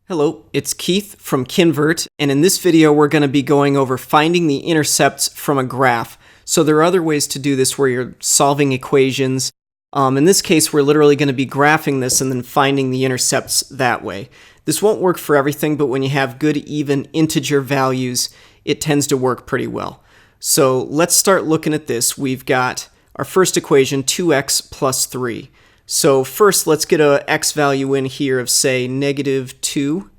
Hello, it's Keith from Kinvert, and in this video we're going to be going over finding the intercepts from a graph. So there are other ways to do this where you're solving equations. In this case, we're literally going to be graphing this and then finding the intercepts that way. This won't work for everything, but when you have good even integer values, it tends to work pretty well. So let's start looking at this. We've got our first equation, 2x plus 3. So first, let's get a x value in here of, say, -2.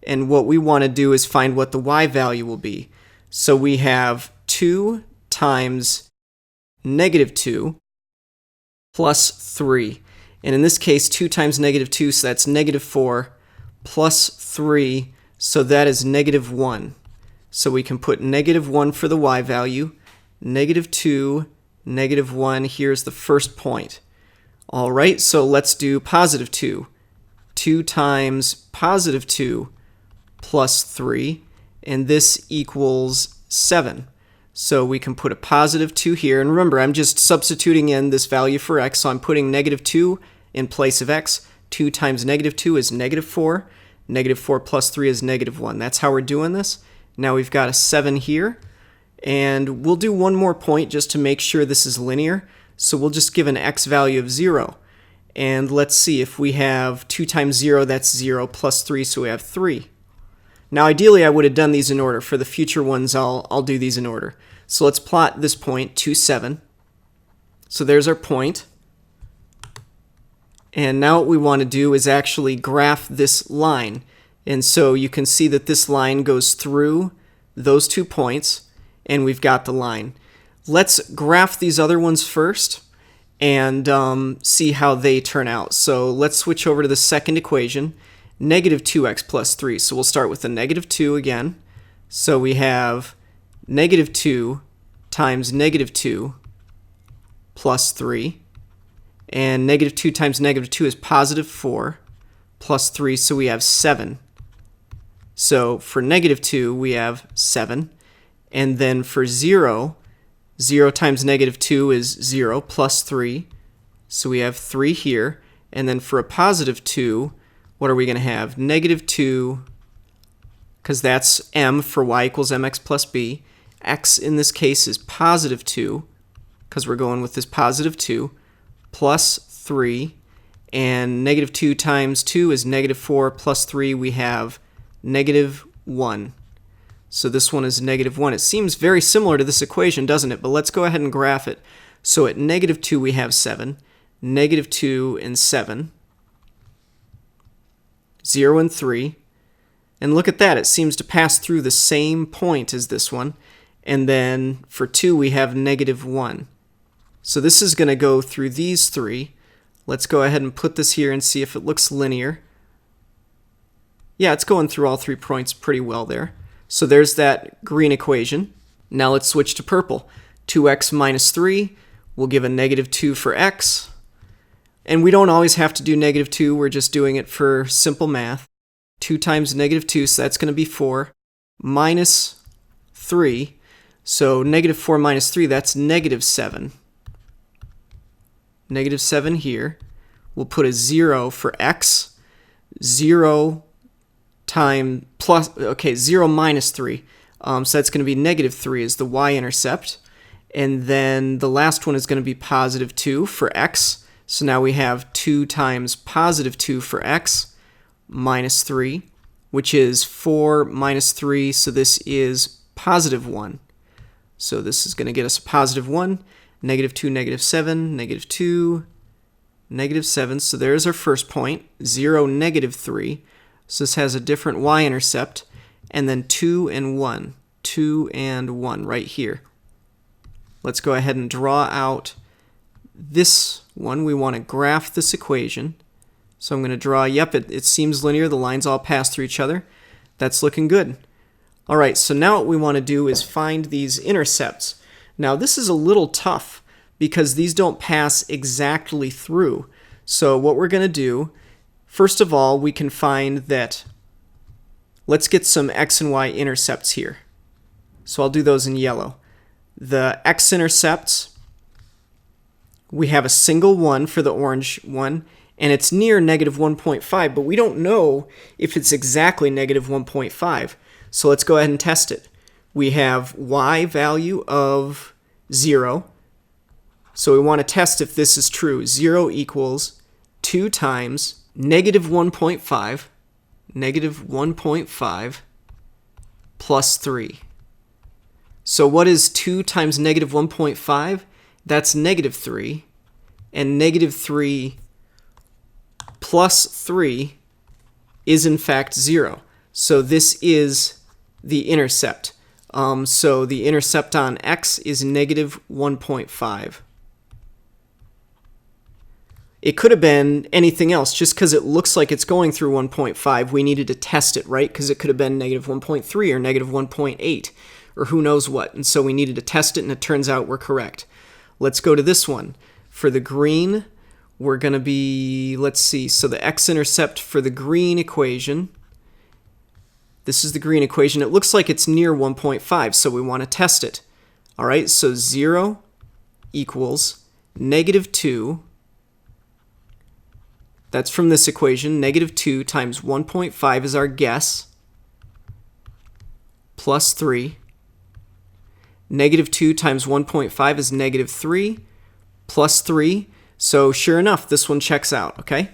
And what we want to do is find what the y value will be. So we have 2 times -2 plus 3. And in this case, 2 times -2, so that's -4 plus 3, so that is -1. So we can put -1 for the y value, -2, -1, here's the first point. All right, so let's do +2. 2 times +2 plus 3, and this equals 7. So we can put a +2 here, and remember, I'm just substituting in this value for x, so I'm putting -2 in place of x. 2 times -2 is -4. -4 plus 3 is -1. That's how we're doing this. Now we've got a 7 here, and we'll do one more point just to make sure this is linear. So we'll just give an x value of 0. And let's see, if we have 2 times 0, that's 0, plus 3, so we have 3. Now ideally I would have done these in order. For the future ones, I'll do these in order. So let's plot this point, 2, 7. So there's our point. And now what we want to do is actually graph this line. And so you can see that this line goes through those 2 points, and we've got the line. Let's graph these other ones first and see how they turn out. So let's switch over to the second equation, -2x plus 3. So we'll start with the -2 again. So we have -2 times -2 plus 3. And -2 times -2 is +4 plus 3, so we have 7. So for -2, we have 7. And then for 0, 0 times -2 is 0 plus 3, so we have 3 here. And then for a +2, what are we going to have? -2, because that's m for y equals mx plus b. X in this case is +2, because we're going with this +2, plus 3. And -2 times 2 is -4 plus 3, we have -1. So this one is -1. It seems very similar to this equation, doesn't it? But let's go ahead and graph it. So at -2 we have 7, -2 and 7, 0 and 3. And look at that, it seems to pass through the same point as this one. And then for 2 we have -1. So this is going to go through these 3. Let's go ahead and put this here and see if it looks linear. Yeah, it's going through all 3 points pretty well there. So there's that green equation. Now let's switch to purple. 2x minus 3 will give a -2 for x. And we don't always have to do -2, we're just doing it for simple math. 2 times -2, so that's going to be 4, minus 3. So -4 minus 3, that's -7. -7 here. We'll put a 0 for x. 0 time plus, okay, 0 minus 3. So that's going to be -3 is the y-intercept. And then the last one is going to be +2 for x. So now we have 2 times +2 for x minus 3, which is 4 minus 3, so this is +1. So this is going to get us a +1, -2, -7, -2, -7. So there's our first point, 0, -3. So this has a different y-intercept, and then 2 and 1. 2 and 1 right here. Let's go ahead and draw out this one. We want to graph this equation. So I'm going to draw, yep, it seems linear. The lines all pass through each other. That's looking good. All right, so now what we want to do is find these intercepts. Now this is a little tough because these don't pass exactly through. So what we're going to do, first of all, we can find that, let's get some x and y intercepts here. So I'll do those in yellow. The x-intercepts, we have a single 1 for the orange one, and it's near negative 1.5, but we don't know if it's exactly negative 1.5. So let's go ahead and test it. We have y value of 0. So we want to test if this is true. 0 equals 2 times negative 1.5 plus 3. So what is 2 times negative 1.5? That's negative 3. And negative 3 plus 3 is in fact 0. So this is the intercept. So the intercept on x is negative 1.5. It could have been anything else. Just because it looks like it's going through 1.5, we needed to test it, right? Because it could have been negative 1.3 or negative 1.8 or who knows what. And so we needed to test it, and it turns out we're correct. Let's go to this one. For the green, we're going to be, let's see, so the x-intercept for the green equation, this is the green equation. It looks like it's near 1.5, so we want to test it. All right, so 0 equals negative 2. That's from this equation. Negative 2 times 1.5 is our guess, plus 3. Negative 2 times 1.5 is negative 3, plus 3. So sure enough, this one checks out, okay?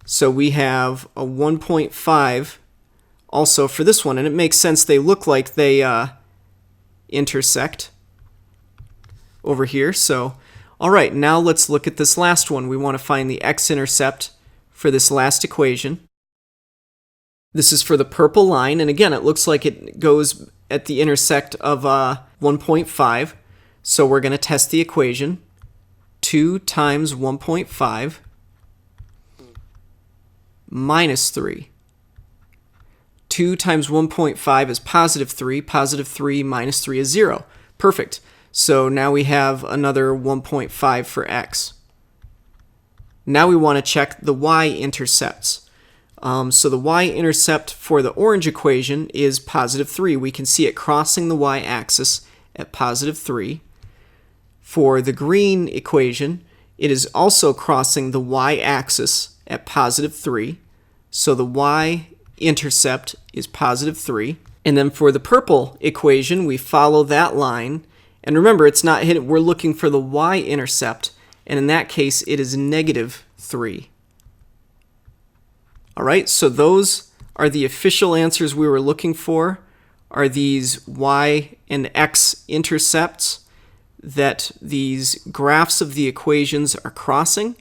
So we have a 1.5 also for this one, and it makes sense. They look like they intersect over here. So, all right, now let's look at this last one. We want to find the x-intercept for this last equation. This is for the purple line, and again, it looks like it goes at the intersect of 1.5. So we're going to test the equation. 2 times 1.5 minus 3. 2 times 1.5 is positive 3. Positive 3 minus 3 is 0. Perfect. So now we have another 1.5 for x. Now we want to check the y-intercepts. So the y-intercept for the orange equation is positive 3. We can see it crossing the y-axis at positive 3. For the green equation, it is also crossing the y-axis at positive 3. So the y-intercept is positive 3. And then for the purple equation, we follow that line. And remember, it's not hidden. We're looking for the y-intercept. And in that case, it is negative 3. All right, so those are the official answers we were looking for, are these y and x intercepts that these graphs of the equations are crossing.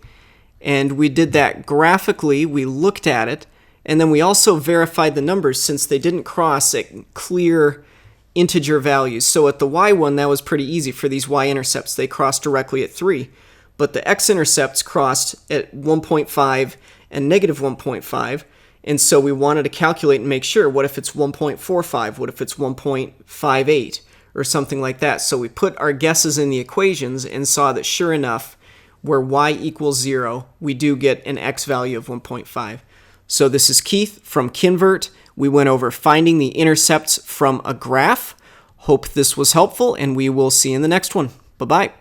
And we did that graphically. We looked at it, and then we also verified the numbers since they didn't cross at clear integer values. So at the y one, that was pretty easy for these y-intercepts. They crossed directly at 3. But the x-intercepts crossed at 1.5 and negative 1.5. And so we wanted to calculate and make sure, what if it's 1.45? What if it's 1.58? Or something like that. So we put our guesses in the equations and saw that sure enough, where y equals 0, we do get an x value of 1.5. So this is Keith from Kinvert. We went over finding the intercepts from a graph. Hope this was helpful, and we will see you in the next one. Bye-bye.